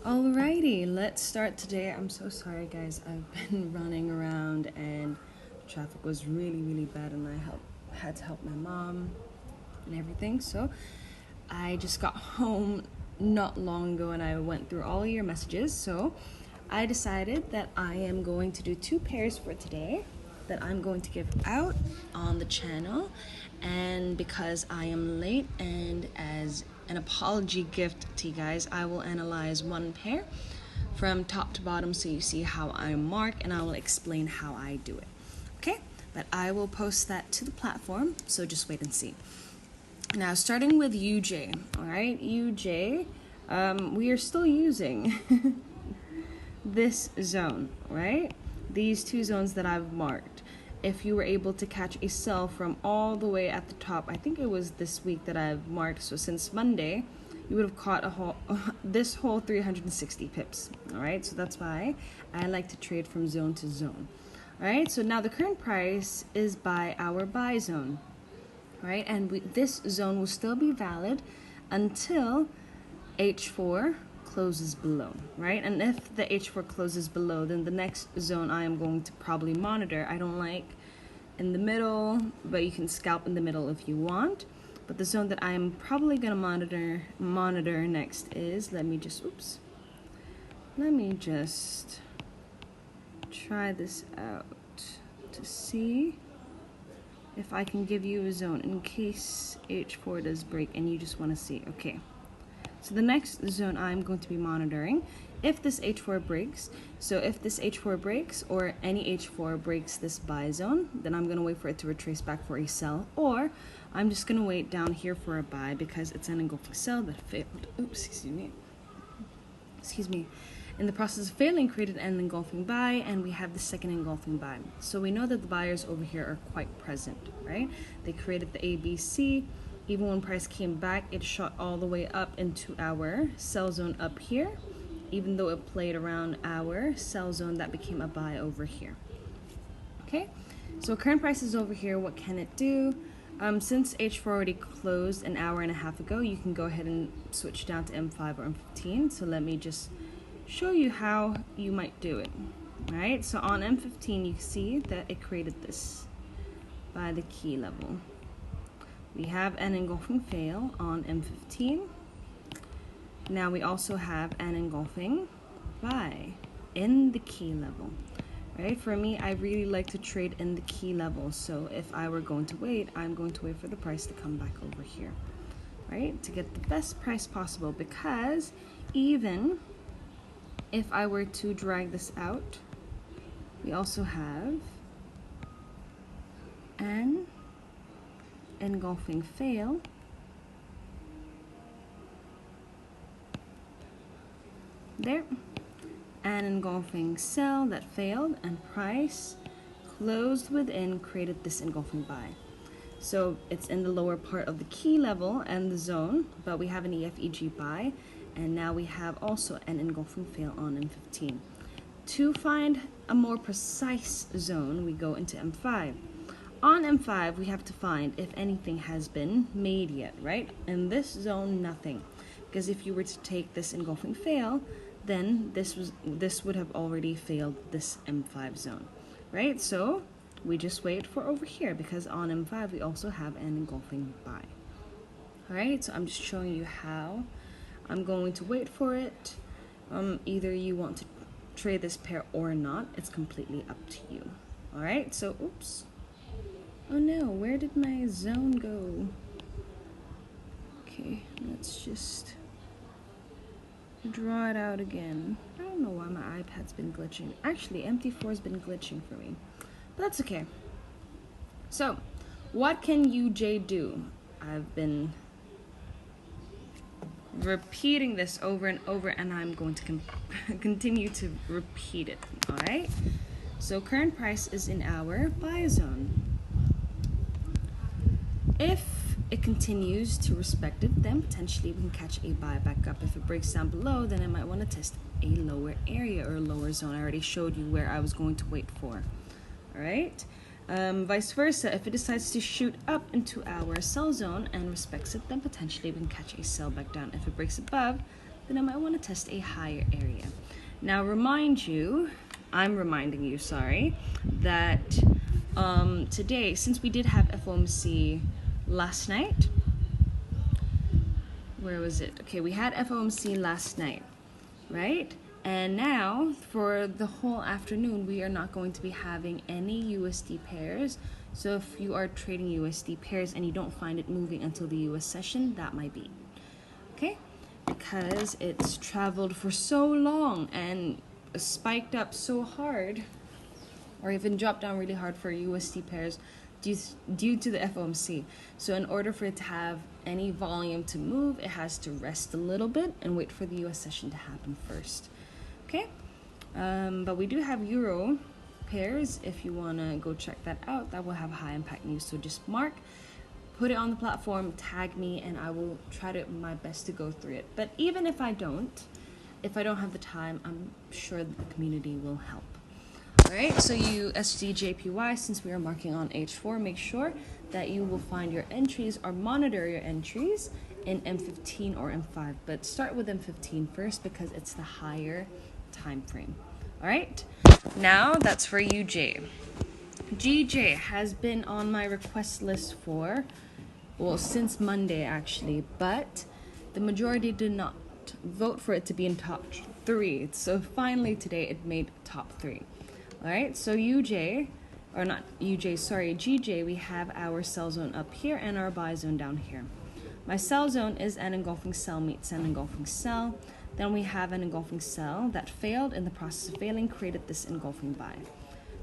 Alrighty, let's start today. I'm so sorry, guys. I've been running around and traffic was really bad, and I had to help my mom and everything. So I just got home not long ago, and I went through all your messages. So I decided that I am going to do 2 pairs for today that I'm going to give out on the channel. And because I am late, and as an apology gift to you guys, I will analyze 1 pair from top to bottom so you see how I mark, and I will explain how I do it. Okay, but I will post that to the platform, so just wait and see. Now, starting with UJ. All right, UJ, we are still using this zone, right? These 2 zones that I've marked. If you were able to catch a sell from all the way at the top, I think it was this week that I've marked, so since Monday, you would have caught this whole 360 pips. All right, so that's why I like to trade from zone to zone. All right, so now the current price is by our buy zone, right? And this zone will still be valid until H4 closes below, right? And if the H4 closes below, then the next zone I am going to probably monitor. I don't like in the middle, but you can scalp in the middle if you want. But the zone that I am probably gonna monitor next is, let me just try this out to see if I can give you a zone in case H4 does break and you just want to see. Okay, so the next zone I'm going to be monitoring, if this H4 breaks, so if this H4 breaks or any H4 breaks this buy zone, then I'm going to wait for it to retrace back for a sell, or I'm just going to wait down here for a buy because it's an engulfing sell that failed. Oops, excuse me. In the process of failing, created an engulfing buy, and we have the second engulfing buy. So we know that the buyers over here are quite present, right? They created the ABC. Even when price came back, it shot all the way up into our sell zone up here. Even though it played around our sell zone, that became a buy over here. Okay, so current price is over here. What can it do? Since H4 already closed an hour and a half ago, you can go ahead and switch down to M5 or M15. So let me just show you how you might do it. All right, so on M15, you see that it created this by the key level. We have an engulfing fail on M15. Now we also have an engulfing buy in the key level, right? For me, I really like to trade in the key level. So if I were going to wait, I'm going to wait for the price to come back over here, right? To get the best price possible, because even if I were to drag this out, we also have an engulfing fail there, an engulfing sell that failed, and price closed within, created this engulfing buy. So it's in the lower part of the key level and the zone, but we have an EFEG buy, and now we have also an engulfing fail on M15. To find a more precise zone, we go into M5. On M5, we have to find if anything has been made yet, right? In this zone, nothing. Because if you were to take this engulfing fail, then this would have already failed this M5 zone, right? So we just wait for over here, because on M5, we also have an engulfing buy. All right, so I'm just showing you how I'm going to wait for it. Either you want to trade this pair or not, it's completely up to you. All right, so oops. Oh no, where did my zone go? Okay, let's just draw it out again. I don't know why my iPad's been glitching. Actually, MT4's been glitching for me, but that's okay. So, what can UJ do? I've been repeating this over and over, and I'm going to continue to repeat it. All right, so current price is in our buy zone. If it continues to respect it, then potentially we can catch a buy back up. If it breaks down below, then I might want to test a lower area or a lower zone. I already showed you where I was going to wait for. All right, Vice versa, if it decides to shoot up into our sell zone and respects it, then potentially we can catch a sell back down. If it breaks above, then I might want to test a higher area. Now I'm reminding you, that today, since we did have FOMC last night, where was it? Okay, we had FOMC last night, right? And now, for the whole afternoon, we are not going to be having any USD pairs. So if you are trading USD pairs and you don't find it moving until the US session, that might be, okay? Because it's traveled for so long and spiked up so hard, or even dropped down really hard for USD pairs due to the FOMC. So in order for it to have any volume to move, it has to rest a little bit and wait for the US session to happen first. Okay, but we do have Euro pairs. If you want to go check that out, that will have high impact news. So just put it on the platform, tag me, and I will try to my best to go through it. But even if I don't have the time, I'm sure the community will help. All right, so you SDJPY, since we are marking on H4, make sure that you will find your entries or monitor your entries in M15 or M5, but start with M15 first because it's the higher time frame. All right, now that's for UJ. GJ has been on my request list since Monday actually, but the majority did not vote for it to be in top 3. So finally today it made top 3. All right, so GJ, we have our sell zone up here and our buy zone down here. My sell zone is an engulfing sell meets an engulfing sell. Then we have an engulfing sell that failed. In the process of failing, created this engulfing buy.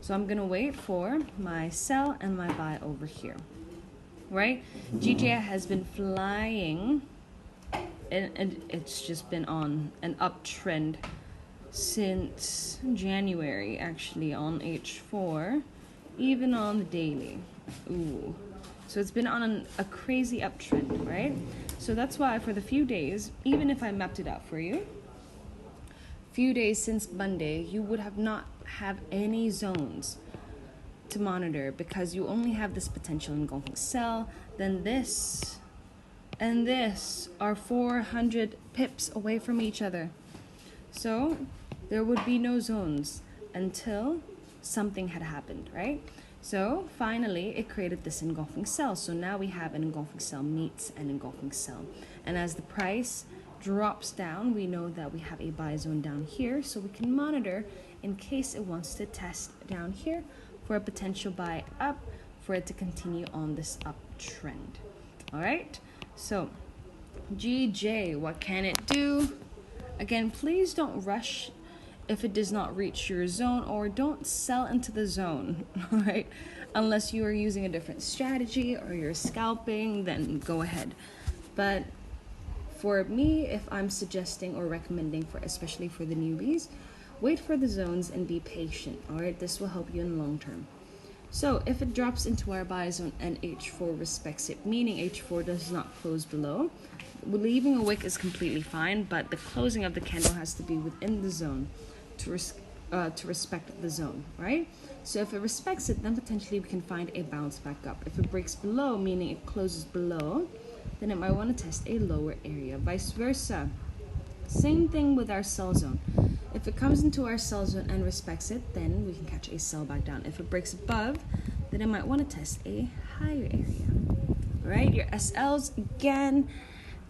So I'm going to wait for my sell and my buy over here. Right? GJ has been flying, and it's just been on an uptrend since January, actually, on H4, even on the daily. Ooh. So it's been on a crazy uptrend, right? So that's why for the few days, even if I mapped it out for you, few days since Monday, you would not have any zones to monitor because you only have this potential engulfing sell, then this and this are 400 pips away from each other. So there would be no zones until something had happened, right? So finally, it created this engulfing sell. So now we have an engulfing sell meets an engulfing sell. And as the price drops down, we know that we have a buy zone down here. So we can monitor in case it wants to test down here for a potential buy up for it to continue on this uptrend. All right. So GJ, what can it do? Again, please don't rush if it does not reach your zone, or don't sell into the zone, all right? Unless you are using a different strategy or you're scalping, then go ahead. But for me, if I'm suggesting or recommending especially for the newbies, wait for the zones and be patient, all right? This will help you in the long term. So if it drops into our buy zone and H4 respects it, meaning H4 does not close below, leaving a wick is completely fine, but the closing of the candle has to be within the zone to respect the zone, right? So if it respects it, then potentially we can find a bounce back up. If it breaks below, meaning it closes below, then it might want to test a lower area. Vice versa. Same thing with our sell zone. If it comes into our sell zone and respects it, then we can catch a sell back down. If it breaks above, then it might want to test a higher area. All right, your SLs, again,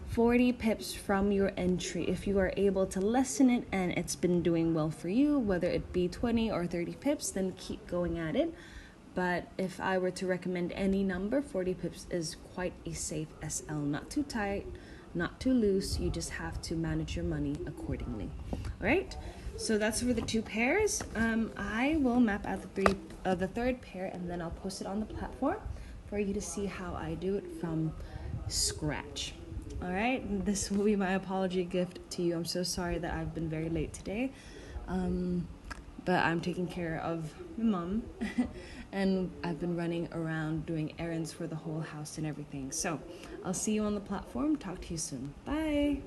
40 pips from your entry. If you are able to lessen it and it's been doing well for you, whether it be 20 or 30 pips, then keep going at it. But if I were to recommend any number, 40 pips is quite a safe SL. Not too tight, not too loose. You just have to manage your money accordingly. All right, so that's for the 2 pairs. I will map out the third pair, and then I'll post it on the platform for you to see how I do it from scratch. All right, this will be my apology gift to you. I'm so sorry that I've been very late today, but I'm taking care of my mom and I've been running around doing errands for the whole house and everything. So I'll see you on the platform. Talk to you soon. Bye.